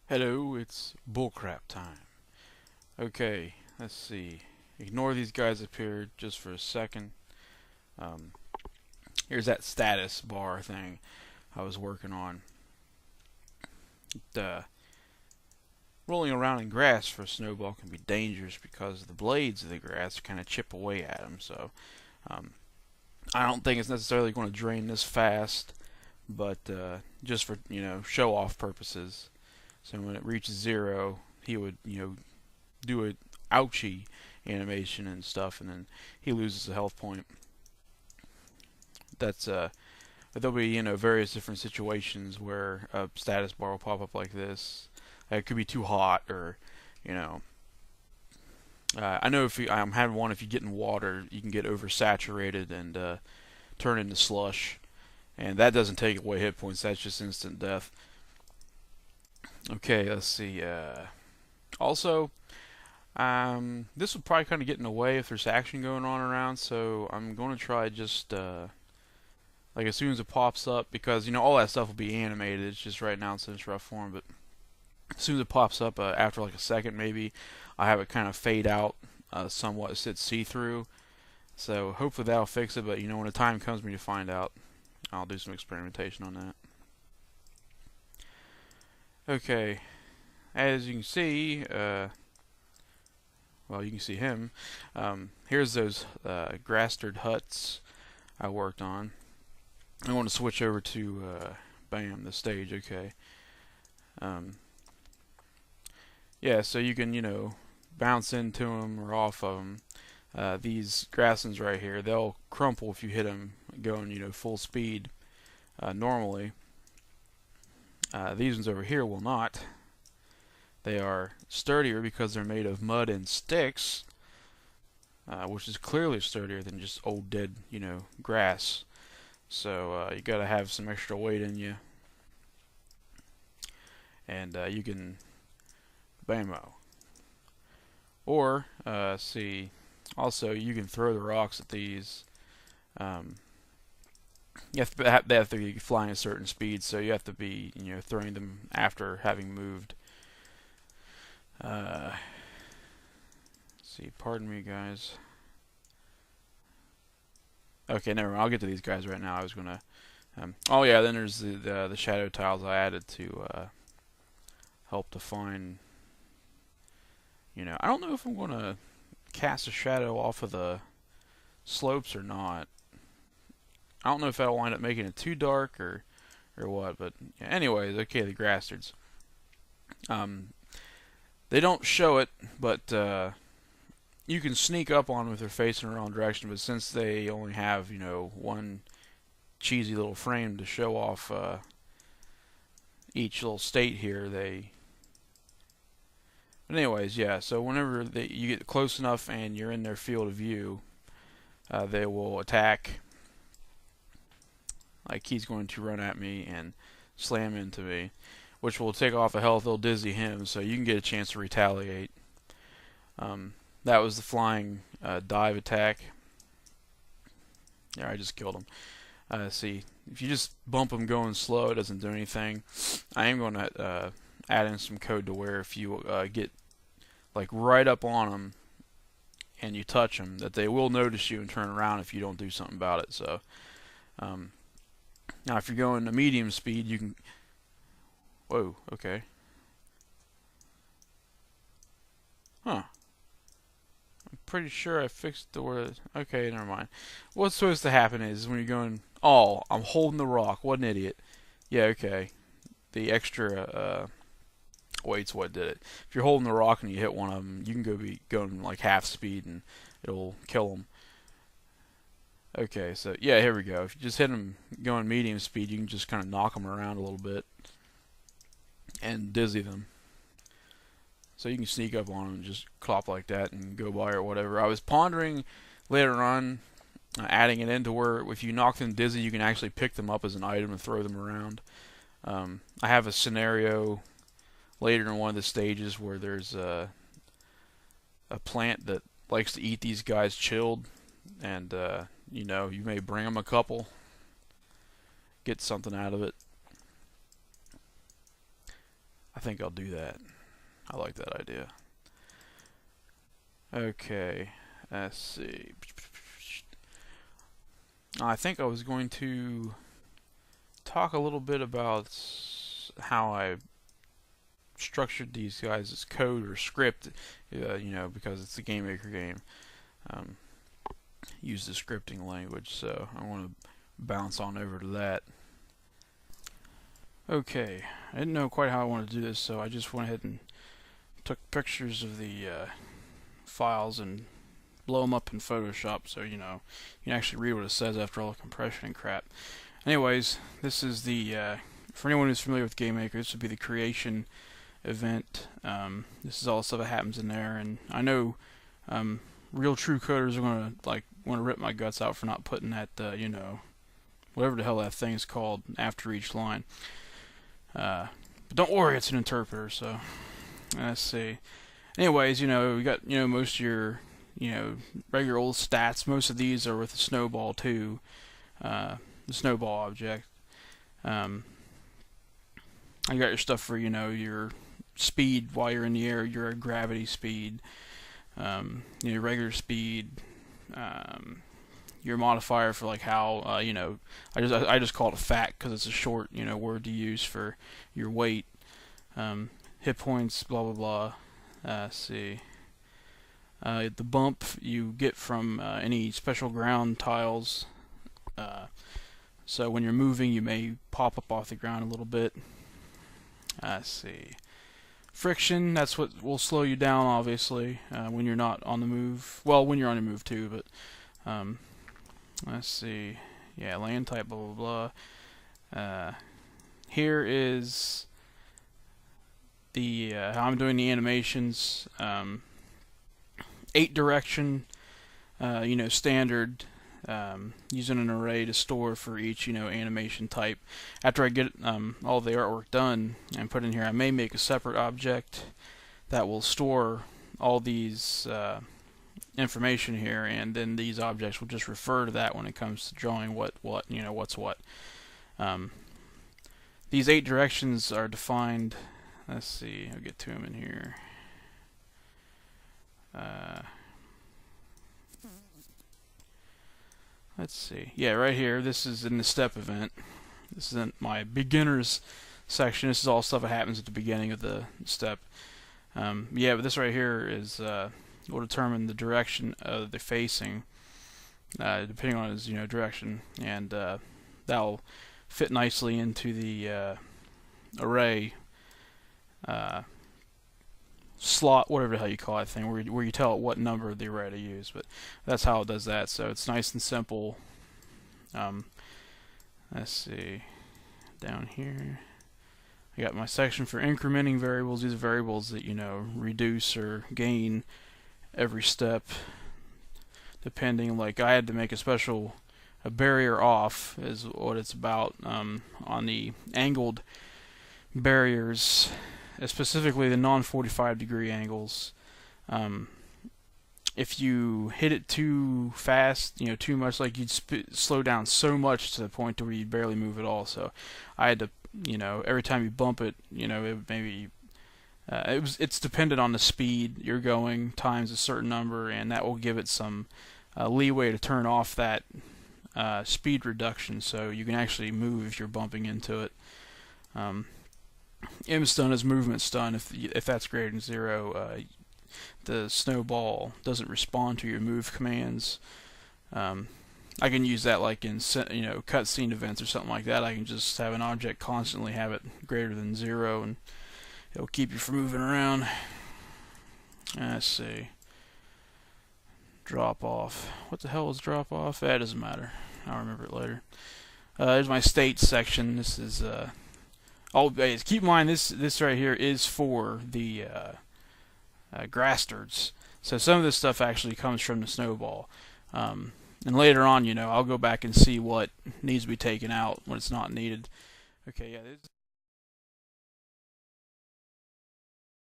Hello, it's bullcrap time. Okay, let's see. Ignore these guys up here just for a second. Um, Here's that status bar thing I was working on. Rolling around in grass for a snowball can be dangerous because the blades of the grass kind of chip away at them. So um, I don't think it's necessarily going to drain this fast, but just for show off purposes. So when it reaches zero, he would do a ouchie animation and stuff, and then he loses a health point. That's There'll be various different situations where a status bar will pop up like this. It could be too hot, or you know. I know I'm having one. If you get in water, you can get oversaturated and turn into slush, and that doesn't take away hit points. That's just instant death. Okay, let's see. Also, this would probably kind of get in the way if there's action going on around, so I'm going to try just, like as soon as it pops up, because, all that stuff will be animated. It's just right now it's in its rough form, but as soon as it pops up, after like a second maybe, I have it kind of fade out somewhat so it's see-through. So hopefully that'll fix it, but, when the time comes for me to find out, I'll do some experimentation on that. Okay, as you can see, well, you can see him. Here's those grasstard huts I worked on. I want to switch over to, bam, the stage, okay. Yeah, so you can, bounce into them or off of them. These grasslands right here, they'll crumple if you hit them going, full speed normally. These ones over here will not. They are sturdier because they're made of mud and sticks, which is clearly sturdier than just old dead, grass. So you got to have some extra weight in you, and you can bammo. Or see, also you can throw the rocks at these. They have to be flying at a certain speed, so you have to be throwing them after having moved. See, pardon me, guys. Okay, never mind. I'll get to these guys right now. I was gonna. Oh yeah, then there's the shadow tiles I added to help define. I don't know if I'm gonna cast a shadow off of the slopes or not. I don't know if that'll wind up making it too dark or what. But yeah, anyways, okay, the grasstards. They don't show it, but you can sneak up on them if they're facing the wrong direction. But since they only have one cheesy little frame to show off each little state here, they. But anyways, yeah. So whenever you get close enough and you're in their field of view, they will attack. Like he's going to run at me and slam into me, which will take off a health. It'll dizzy him, so you can get a chance to retaliate. That was the flying dive attack. Yeah, I just killed him. See, if you just bump him going slow, it doesn't do anything. I am going to add in some code to where if you get like right up on them and you touch them, that they will notice you and turn around if you don't do something about it. So now if you're going to medium speed, you can. Whoa, okay. Huh. I'm pretty sure I fixed the word. Okay, never mind. What's supposed to happen is when you're going. Oh, I'm holding the rock. What an idiot. Yeah, okay. The extra weight's what did it. If you're holding the rock and you hit one of them, you can be going like half speed and it'll kill them. Okay, so yeah, here we go. If you just hit them going medium speed, you can just kind of knock them around a little bit and dizzy them. So you can sneak up on them and just clop like that and go by or whatever. I was pondering later on adding it into where if you knock them dizzy, you can actually pick them up as an item and throw them around. I have a scenario later in one of the stages where there's a plant that likes to eat these guys chilled, and you may bring them a couple, get something out of it. I think I'll do that. I like that idea. Okay, let's see. I think I was going to talk a little bit about how I structured these guys as code or script, because it's a Game Maker game. Use the scripting language, so I want to bounce on over to that. Okay, I didn't know quite how I wanted to do this, so I just went ahead and took pictures of the files and blow them up in Photoshop, so you can actually read what it says after all the compression and crap. Anyways, this is the for anyone who's familiar with Game Maker, this would be the creation event. This is all the stuff that happens in there, and I know real true coders are gonna want to rip my guts out for not putting that whatever the hell that thing is called after each line. But don't worry, it's an interpreter. So let's see. Anyways, we got most of your regular old stats. Most of these are with the snowball too, the snowball object. You got your stuff for your speed while you're in the air, your gravity speed, your regular speed, your modifier for like how I just call it a fact because it's a short word to use for your weight, hit points, blah blah blah. Let's see. The bump you get from any special ground tiles. So when you're moving, you may pop up off the ground a little bit. Let's see. Friction, that's what will slow you down, obviously, when you're not on the move. Well, when you're on the move too, but let's see. Yeah, land type, blah blah blah. Here is the how I'm doing the animations. 8 direction, standard. Using an array to store for each animation type. After I get all the artwork done and put in here, I may make a separate object that will store all these information here, and then these objects will just refer to that when it comes to drawing what's what. These 8 directions are defined. Let's see, I'll get to them in here. Let's see. Yeah, right here. This is in the step event. This is in my beginners section. This is all stuff that happens at the beginning of the step. Yeah, but this right here is will determine the direction of the facing, depending on his direction, and that'll fit nicely into the array slot, whatever the hell you call that thing, where you tell it what number of the array to use. But that's how it does that. So it's nice and simple. Let's see, down here I got my section for incrementing variables. These are variables that reduce or gain every step, depending. Like I had to make a barrier off is what it's about. On the angled barriers, specifically the non-45 degree angles, if you hit it too fast, too much, like you'd slow down so much to the point to where you'd barely move at all. So I had to, every time you bump it, it maybe it's dependent on the speed you're going times a certain number, and that will give it some leeway to turn off that speed reduction, so you can actually move if you're bumping into it. M-stun is movement stun. If that's greater than 0, the snowball doesn't respond to your move commands. I can use that like in cutscene events or something like that. I can just have an object constantly have it greater than 0, and it'll keep you from moving around. Let's see. Drop off. What the hell is drop off? That doesn't matter. I'll remember it later. There's my state section. This is always keep in mind this right here is for the grastards. So some of this stuff actually comes from the snowball. And later on, I'll go back and see what needs to be taken out when it's not needed. Okay, yeah.